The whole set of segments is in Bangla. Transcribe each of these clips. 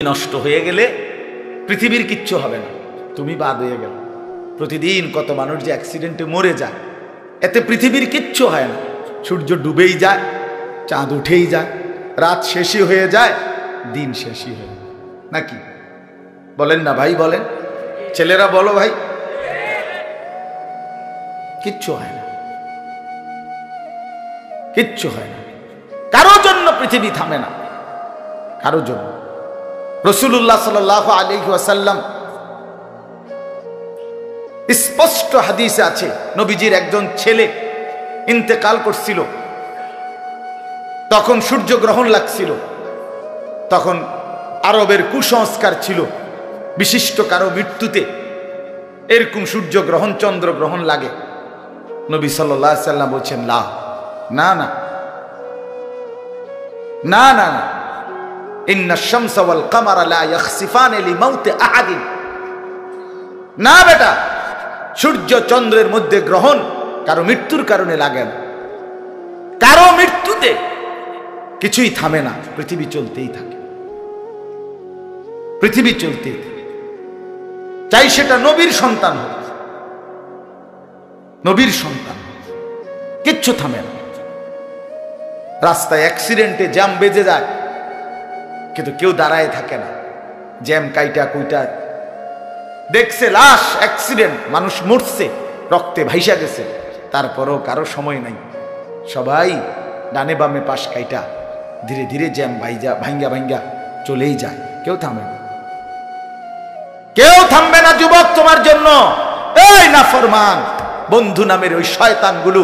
নষ্ট হয়ে গেলে পৃথিবীর কিচ্ছু হবে না, তুমি বাদ হয়ে গেল। প্রতিদিন কত মানুষ যে অ্যাক্সিডেন্টে মরে যায়, এতে পৃথিবীর কিচ্ছু হয় না। সূর্য ডুবেই যায়, চাঁদ উঠেই যায়, রাত শেষই হয়ে যায়, দিন শেষই হয়ে যায়, নাকি বলেন না ভাই? বলেন ছেলেরা, বলো ভাই, কিচ্ছু হয় না, কিচ্ছু হয় না। কারো জন্য পৃথিবী থামে না, কারো জন্য। রাসূলুল্লাহ সাল্লাল্লাহু আলাইহি ওয়াসাল্লাম স্পষ্ট হাদিসে আছে, নবীজির একজন ছেলে ইন্তেকাল করছিল, তখন সূর্যগ্রহণ লাগছিল। তখন আরবের কুসংস্কার ছিল, বিশিষ্ট কারো মৃত্যুতে এরকম সূর্যগ্রহণ চন্দ্রগ্রহণ লাগে। নবী সাল্লাল্লাহু আলাইহি ওয়াসাল্লাম বলছেন, না না না না না না, ইন্না শামসা ওয়াল কামারা লা ইয়াখসিফানি লিমাউতি আহাদিন। না বেটা, সূর্য চন্দ্রের মধ্যে গ্রহণ কারো মৃত্যুর কারণে লাগে না, কারো মৃত্যুতে কিছুই থামে না, পৃথিবী চলতেই থাকে, পৃথিবী চলতেই থাকে। চাই সেটা নবীর সন্তান হোক, নবীর সন্তান, কিচ্ছু থামে না। রাস্তায় অ্যাক্সিডেন্টে জ্যাম বেজে যায়, কিন্তু কেউ দাঁড়ায় থাকে না। জ্যাম কাইটা কুইটা দেখছে, লাশ, অ্যাক্সিডেন্ট, মানুষ মরছে, রক্তে ভাইসা গেছে, তারপরও কারো সময় নাই। সবাই ডানে বামে পাশ কাইটা ধীরে ধীরে জ্যাম ভাঙ্গা ভাঙ্গা চলেই যায়, কেউ থামে না, কেউ থামবে না যুবক তোমার জন্য। এই নাফরমান বন্ধু নামের ওই শয়তানগুলো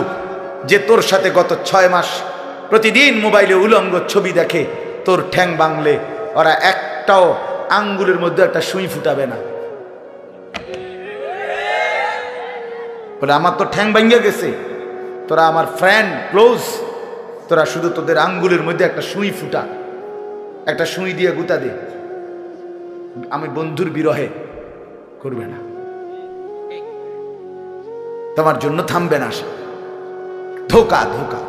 যে তোর সাথে গত 6 মাস প্রতিদিন মোবাইলে উলঙ্গ ছবি দেখে, তোর ঠ্যাং বাংলে ওরা একটাও আঙ্গুলের মধ্যে একটা সুই ফুটাবে না। বলে আমার তো ঠ্যাং ভাঙ্গা গেছে, তোরা আমার ফ্রেন্ড ক্লোজ, তোরা শুধু তোদের আঙ্গুলের মধ্যে একটা সুই ফুটা, একটা সুই দিয়ে গুতা দে, আমি বন্ধুর বিরহে করবে না, তোমার জন্য থামবে না। ধোকা, ধোকা,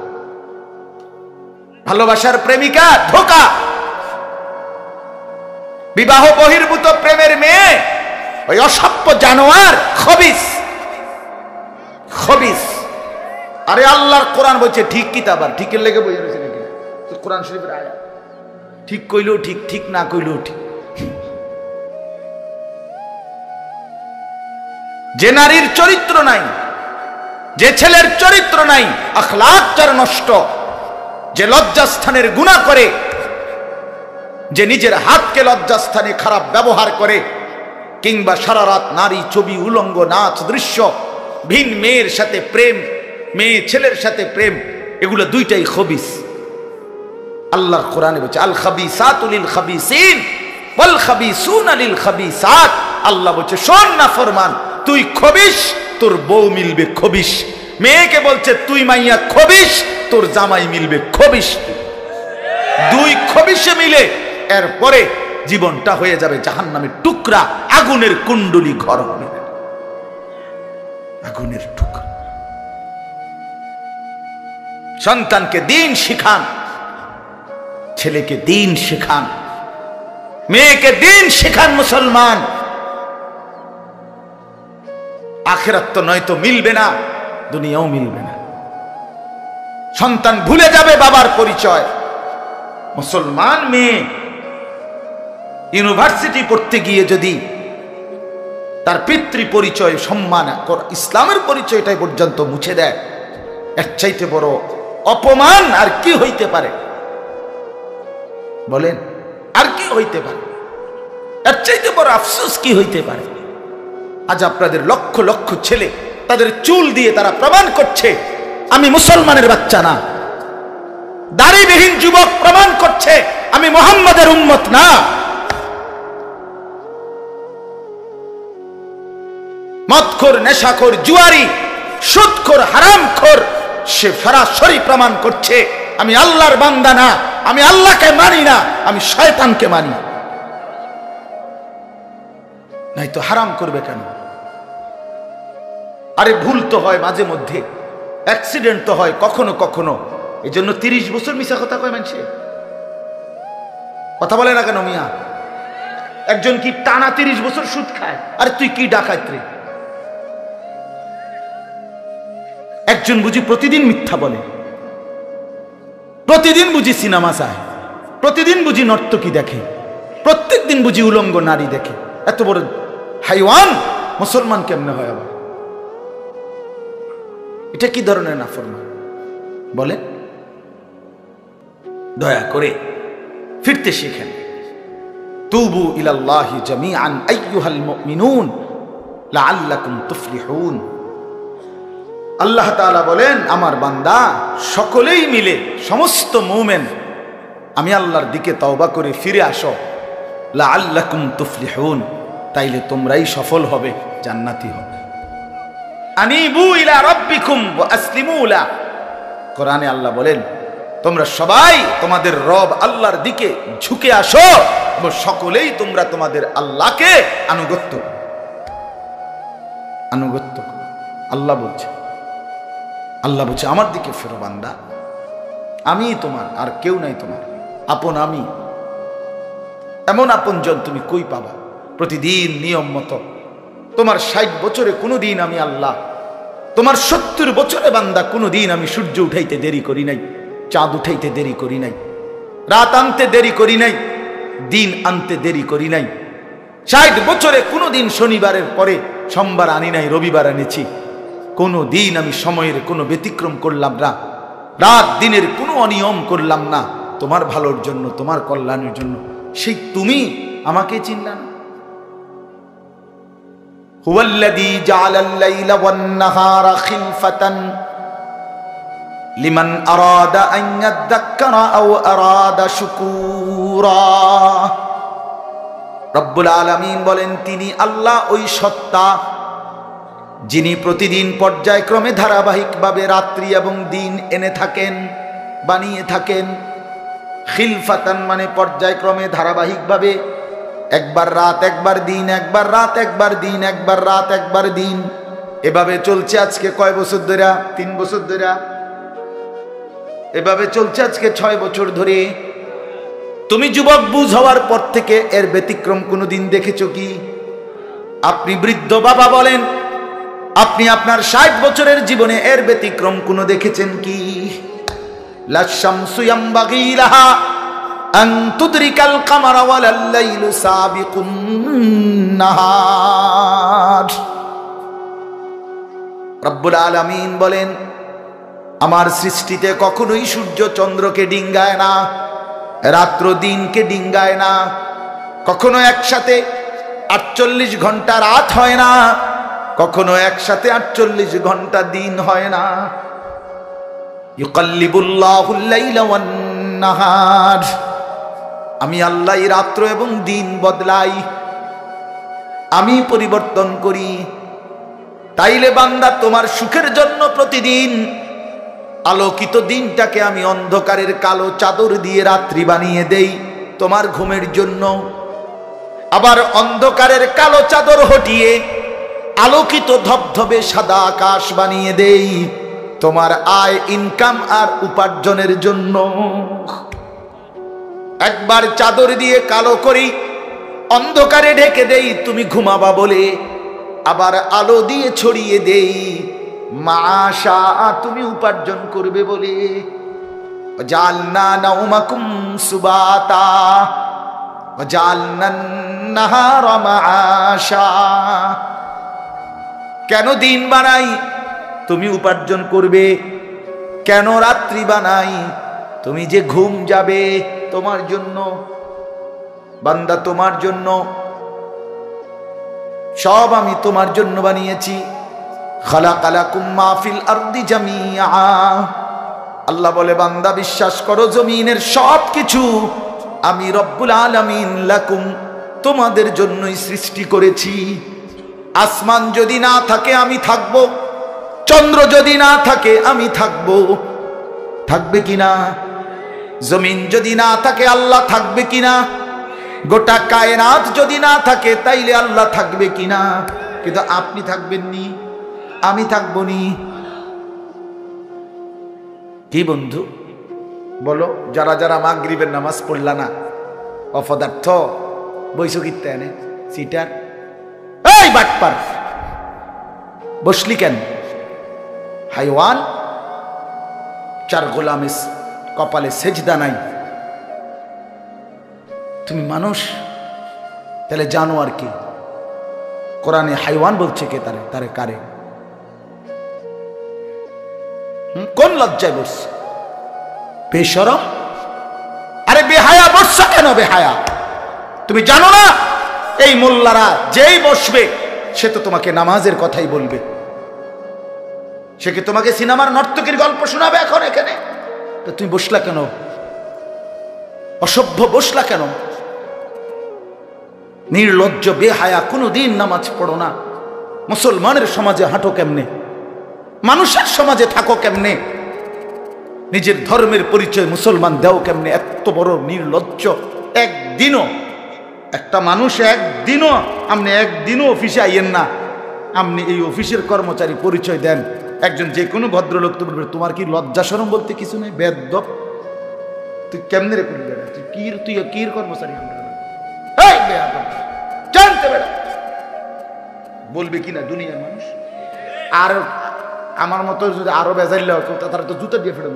ভালোবাসার প্রেমিকা ধোকা, বিবাহ বহির্ভূত প্রেমের মেয়ে ওই অসভ্য জানোয়ার, খবিস, খবিস। আরে আল্লাহর কোরআন বলছে ঠিক কিতাব, আর ঠিকের লেগে বই রয়েছে নাকি? কোরআন শরীফের আয়াত, ঠিক কইলেও ঠিক, ঠিক না কইলেও ঠিক। যে নারীর চরিত্র নাই, যে ছেলের চরিত্র নাই, আখলাক যার নষ্ট, যে লজ্জাস্থানের গুনাহ করে, যে নিজের হাতকে লজ্জাস্থানে খারাপ ব্যবহার করে, কিংবা সারা রাত নারী ছবি, উলঙ্গ নাচ দৃশ্য, ভিন মেয়ের সাথে প্রেম, মেয়ে ছেলের সাথে প্রেম, এগুলো দুইটাই খবিস। আল্লাহর কোরআনে বলছে আল খাবিসাতু লিল খাবিসিন ওয়াল খাবিসুনা লিল খাবিসাত। আল্লাহ বলছে শোন না ফরমান, তুই খবিস, তোর বউ মিলবে খবিস। মেয়েকে বলছে তুই মাইয়া খবিস, তোর জামাই মিলবে খবিস। দুই খবিসে মিলে এরপরে জীবনটা হয়ে যাবে জাহান্নামের টুকরা, আগুনের কুণ্ডলী ঘর হবে, আগুনের টুকরা। সন্তানকে দিন শিখান, ছেলেকে দিন শিখান, মেয়েকে দিন শিখান মুসলমান। আখিরাত তো নয়তো মিলবে না, দুনিয়াও মিলবে না। সন্তান ভুলে যাবে বাবার পরিচয়। মুসলমান মেয়ে ইউনিভার্সিটি পড়তে গিয়ে যদি তার পিতৃ পরিচয়, সম্মান, ইসলামের পরিচয়টাই পর্যন্ত মুছে দেয়, এর চাইতে বড় অপমান আর কি হইতে পারে? বলেন, আর কি হইতে পারে? এর চাইতে বড় আফসোস কি হইতে পারে? আজ আপনাদের লক্ষ লক্ষ ছেলে তাদের চুল দিয়ে তারা প্রমাণ করছে আমি মুসলমানের বাচ্চা না। দাড়িবিহীন যুবক প্রমাণ করছে আমি মুহাম্মাদের উম্মত না। মদখোর, নেশাখোর, জুয়ারি, সুদখোর, হারামখোর, সে সরাসরি প্রমাণ করছে আমি আল্লাহর বান্দা না, আমি আল্লাহকে মানি না, আমি শয়তানকে মানি। নাই তো হারাম করবে কেন? আরে ভুল তো হয় মাঝে মধ্যে, অ্যাক্সিডেন্ট তো হয় কখনো কখনো, এই জন্য 30 বছর মিশা কথা কয় মানুষে। কথা বলে না কেন মিয়া? একজন কি টানা 30 বছর সুদ খায়, আরে তুই কি ডাকাত রে? একজন বুঝি প্রতিদিন মিথ্যা বলে, প্রতিদিন বুঝি সিনেমা চায়, প্রতিদিন বুঝি নর্তকী দেখে, প্রত্যেক দিন বুঝি উলঙ্গ নারী দেখে। এত বড় হাইওয়ান মুসলমান কেমনে হয় আবার? এটা কি ধরনের নাফরমান বলেন? দয়া করে ফিরতে শিখেন। তুবু ইলাল্লাহি জামিআন আইয়ুহাল মুমিনুন লাআল্লাকুম তুফলিহুন। আল্লাহ তাআলা বলেন, আমার বান্দা সকলেই মিলে, সমস্ত মুমিন আমি আল্লাহর দিকে তওবা করে ফিরে আসো, লাআল্লাকুম তুফলিহুন, তাইলে তোমরাই সফল হবে, জান্নাতি হবে। আনিবু ইলা রাব্বিকুম ওয়া আসলিমু লা। কোরআনে আল্লাহ বলেন, তোমরা সবাই তোমাদের রব আল্লাহর দিকে ঝুঁকে আসো এবং সকলেই তোমরা তোমাদের আল্লাহকে আনুগত্য করো। আল্লাহ বলছে, আমার দিকে ফেরো বান্দা, আমি তোমার, আর কেউ নাই তোমার আপন। আমি এমন আপনজন তুমি কই পাবা? প্রতিদিন নিয়ম মতো তোমার 60 বছরে কোনোদিন আমি আল্লাহ, তোমার 70 বছরে বান্দা কোনোদিন আমি সূর্য উঠাইতে দেরি করি নাই, চাঁদ উঠাইতে দেরি করি নাই, রাত আনতে দেরি করি নাই, দিন আনতে দেরি করি নাই। 60 বছরে কোনোদিন শনিবারের পরে সোমবার আনি নাই, রবিবার এনেছি। কোনো দিন আমি সময়ের কোনো ব্যতিক্রম করলাম না, রাত দিনের কোনো অনিয়ম করলাম না, তোমার ভালোর জন্য, তোমার কল্যাণের জন্য। সেই তুমি আমাকে চিনলা না? হুয়াল্লাযী জাআলাল লাইলা ওয়ান নাহারা খিলফাতান লিমান আরাদা আন ইয়াযাক্কারা আও আরাদা শুকুরা। রব্বুল আলামিন বলেন, তিনি আল্লাহ ওই সত্তা যিনি প্রতিদিন পর্যায়ক্রমে ধারাবাহিকভাবে রাত্রি এবং দিন এনে থাকেন, বানিয়ে থাকেন। খিলফাতান মানে পর্যায়ক্রমে ধারাবাহিকভাবে, একবার রাত একবার দিন, একবার রাত একবার দিন, একবার রাত একবার দিন, এভাবে চলছে আজকে কয় বছর ধরে? 3 বছর ধরে এভাবে চলছে, আজকে 6 বছর ধরে। তুমি যুবক বুঝ হওয়ার পর থেকে এর ব্যতিক্রম কোনোদিন দেখেছো কি? আপনি বৃদ্ধ বাবা বলেন, আপনি আপনার 60 বছরের জীবনে এর ব্যতিক্রম কোনো দেখেছেন কি? লা শামসু ইয়ামবাগি লাহা আন তুদরিকাল কামারা ওয়ালাল লাইলু সাবিকুন নাহার। রব্বুল আলামিন বলেন, আমার সৃষ্টিতে কখনোই সূর্য চন্দ্রকে ডিঙ্গায় না, রাত্র দিনকে ডিঙ্গায় না, কখনো একসাথে 48 ঘন্টা রাত হয় না, কখনো একসাথে 48 ঘন্টা দিন হয় না। ইউকাল্লিবুল্লাহুল লাইলা ওয়ান নাহার, আমি আল্লাহ রাত্র এবং দিন বদলাই, আমি পরিবর্তন করি। তাইলে বান্দা, তোমার সুখের জন্য প্রতিদিন আলোকিত দিনটাকে আমি অন্ধকারের কালো চাদর দিয়ে রাত্রি বানিয়ে দেই তোমার ঘুমের জন্য, আবার অন্ধকারের কালো চাদর হটিয়ে আলোকিত ধবধবে সাদা আকাশ বানিয়ে দেই তোমার আয়, ইনকাম আর উপার্জনের জন্য। একবার চাদর দিয়ে কালো করি, অন্ধকারে ঢেকে দেই তুমি ঘুমাবা বলে, আবার আলো দিয়ে ছড়িয়ে দেই মাশা তুমি উপার্জন করবে বলে। জাআলনা নাওমাকুম সুবাতা ওয়া জাআলনান নাহারা মাআশা। কেন দিন বানাই? তুমি উপার্জন করবে। কেন রাত্রি বানাই? তুমি যে ঘুম যাবে, তোমার জন্য বান্দা, তোমার জন্য। সব আমি তোমার জন্য বানিয়েছি। খালাকালাকুম মা ফিল আরদি জামিআ। আল্লাহ বলে, বান্দা বিশ্বাস করো, জমিনের সব কিছু আমি রব্বুল আলামিন লাকুম তোমাদের জন্যই সৃষ্টি করেছি। আসমান যদি না থাকে আমি থাকবো, চন্দ্র যদি না থাকে আমি থাকবো, থাকবে কিনা? জমিন যদি না থাকে আল্লাহ থাকবে কিনা? গোটা কায়নাত যদি না থাকে তাইলে আল্লাহ থাকবে কিনা? কিন্তু আপনি থাকবেন নি, আমি থাকবো নি। কি বন্ধু বলো, যারা যারা মাগরিবের নামাজ পড়লা না, অপদার্থ, বইছো কিত্তে এনে সিটার, এই বাটপার বসলি কেন? হাইওয়ান, চার গোলামের কপালে সেজদা নাই, তুমি মানুষ, তাহলে জানো আর কি? কোরআনে হাইওয়ান বলছে কে? তারে কারে? কোন লজ্জায় বসছে? বেশরম, আরে বেহায়া বসছে কেন? বেহায়া, তুমি জানো না এই মোল্লারা যেই বসবে সে তো তোমাকে নামাজের কথাই বলবে, সে কি তোমাকে সিনেমার নর্তকীর গল্প শোনাবে এখন এখানে? তো তুমি বসলা কেন? অসভ্য বসলা কেন? নির্লজ্জ বেহায়া, কোনোদিন নামাজ পড়ো না, মুসলমানের সমাজে হাঁটো কেমনে? মানুষের সমাজে থাকো কেমনে? নিজের ধর্মের পরিচয় মুসলমান দাও কেমনে? এত বড় নির্লজ্জ। একদিনও একটা মানুষ আপনি একদিনও অফিসে আইয়েন না, আপনি এই অফিসের কর্মচারী পরিচয় দেন, একজন যে কোনো ভদ্রলোক তো বলবে তোমার কি লজ্জা শরম বলতে কিছু নেই? বেয়াদব, তুই কেমনে রে করবি? তুই কির কর্মচারী? জানতে বেড়া বলবে কিনা দুনিয়ার মানুষ? আর আমার মতো যদি আরো বেজাইল তারা তো জুতো দিয়ে ফেলেন।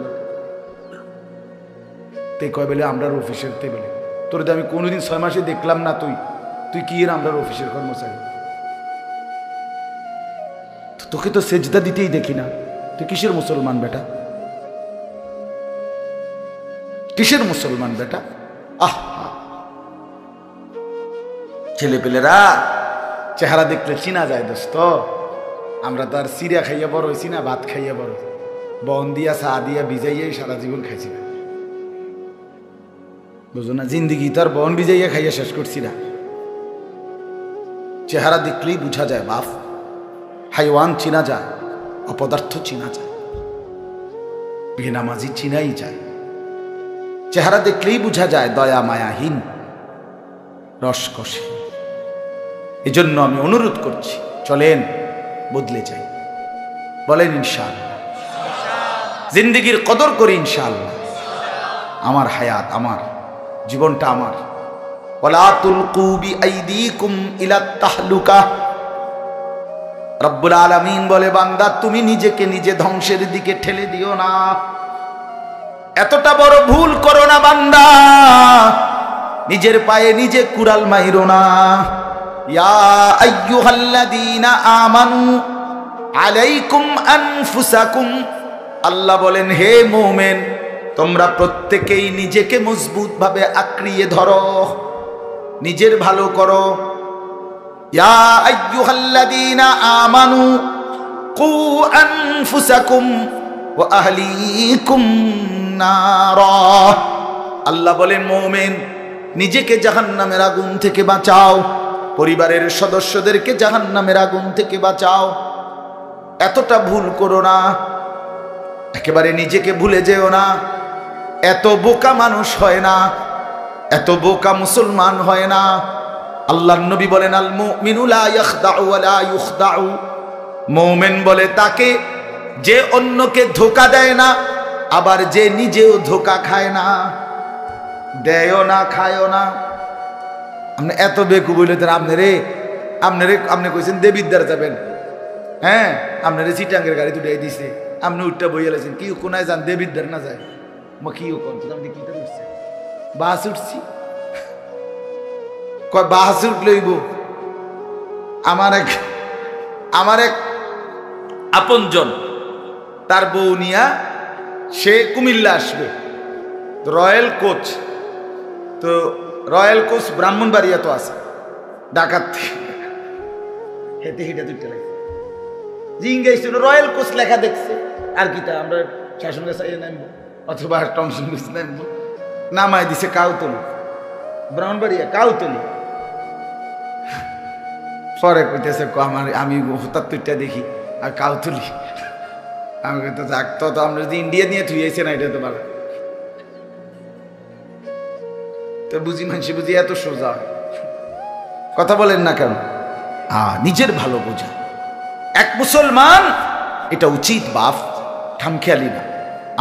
তে কয় বেলে আমরা অফিসের তে বেলে তোর আমি কোনোদিন 6 মাসে দেখলাম না, তুই কি এর আমরা অফিসের কর্মচারী? তোকে তো সেজদা দিতেই দেখি না, তুই কিসের মুসলমান বেটা? কিসের মুসলমান বেটা? ছেলেপেলেরা চেহারা দেখলে চিনা যায় দোস্ত। আমরা তো আর সিরিয়া খাইয়া বড় হয়েছি না, ভাত খাইয়া বড়, বন দিয়া চা দিয়া ভিজাইয়াই সারা জীবন খাইছি না, বুঝো না? জিন্দিগি তো আর বন ভিজাইয়া খাইয়া শেষ করছি না। চেহারা দেখলেই বুঝা যায় বাপ, হাইওয়ান চিনা যায়, অপদার্থ চিনা যায়, বেনামাজি চিনাই যায়। চেহারা দেখলেই বুঝা যায় দয়া মায়াহীন, রসকসে। এজন্য আমি অনুরোধ করছি, চলেন বদলে যাই, বলেন ইনশাআল্লাহ। জিন্দেগির কদর করি ইনশাআল্লাহ। আমার হায়াত, আমার জীবনটা আমার। ওয়ালা তুলকু বিআইদিকুম ইলা তাহলুকা। রব্বুল আলামিন বলে, বান্দা তুমি নিজেকে নিজে ধ্বংসের দিকে ঠেলে দিও না, এতটা বড় ভুল করো না বান্দা, নিজের পায়ে নিজে কুড়াল মাইরো না। ইয়া আইয়ুহাল্লাযীনা আমানু আলাইকুম আনফুসাকুম, আল্লাহ বলেন হে মুমিন তোমরা প্রত্যেকেই নিজেকে মজবুত ভাবে আঁকড়িয়ে ধরো, নিজের ভালো করো। ইয়া আইয়ুহাল্লাযীনা আমানু কু আনফুসাকুম ওয়া আহলিকুম নারা, আল্লাহ বলেন মুমিন নিজেকে জাহান্নামের আগুন থেকে বাঁচাও, পরিবারের সদস্যদেরকে জাহান্নামের আগুন থেকে বাঁচাও। এতটা ভুল করো না, একেবারে নিজেকে ভুলে যেও না। এত বোকা মানুষ হয় না, এত বোকা মুসলমান হয় না। আল্লাহর নবী বলেন আল মুমিনু লা ইয়াখদাউ ওয়া লা ইউখদাউ, মুমিন বলে তাকে যে অন্যকে ধোঁকা দেয় না, আবার যে নিজেও ধোঁকা খায় না। দেয়ও না, খায়ও না। আপনি এত বেকু বললেন, আপনি কইছেন দেবিদ্দার যাবেন, হ্যাঁ আপনারে চিটাঙ্গের গাড়ি দুটাই দিছে, আপনি উঠটা বইয়া লাইছেন, কি কোনায় যান দেবিদ্দার না যায়? মা কি আপনি কি উঠছে? বাস উঠছি, কয় বাস উঠলইব। আমার এক আপনজন, তার বউ নিয়া সে কুমিল্লা আসবে, রয়্যাল কোচ, তো রয়্যাল কোচ ব্রাহ্মণবাড়িয়া তো আছে, ঢাকার থেকে হেঁটে হেঁটে দুইটা লাগছে, জিঙ্গাইছিল রয়্যাল কোচ লেখা দেখছে, আর কি তা আমরা শাসন গাছ নামবো অথবা টমসন গাছ নামবো, নামাই দিছে কাউতলি, ব্রাহ্মণবাড়িয়া কাউতলি। পরে কইতেছে আমি হঠাৎ তুইটা দেখি আর কাউতলি, আমি কইতে যাক তো আমরা যদি ইন্ডিয়া নিয়ে থুইয়েছে না, এটা তো ভালো তো বুঝি, মানুষ বুঝি এত সোজা কথা বলেন না কেন? নিজের ভালো বোঝা এক মুসলমান, এটা উচিত বাপ, খামখেয়ালি না।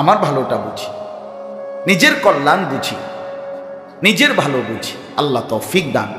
আমার ভালোটা বুঝি, নিজের কল্যাণ বুঝি, নিজের ভালো বুঝি। আল্লাহ তৌফিক দান।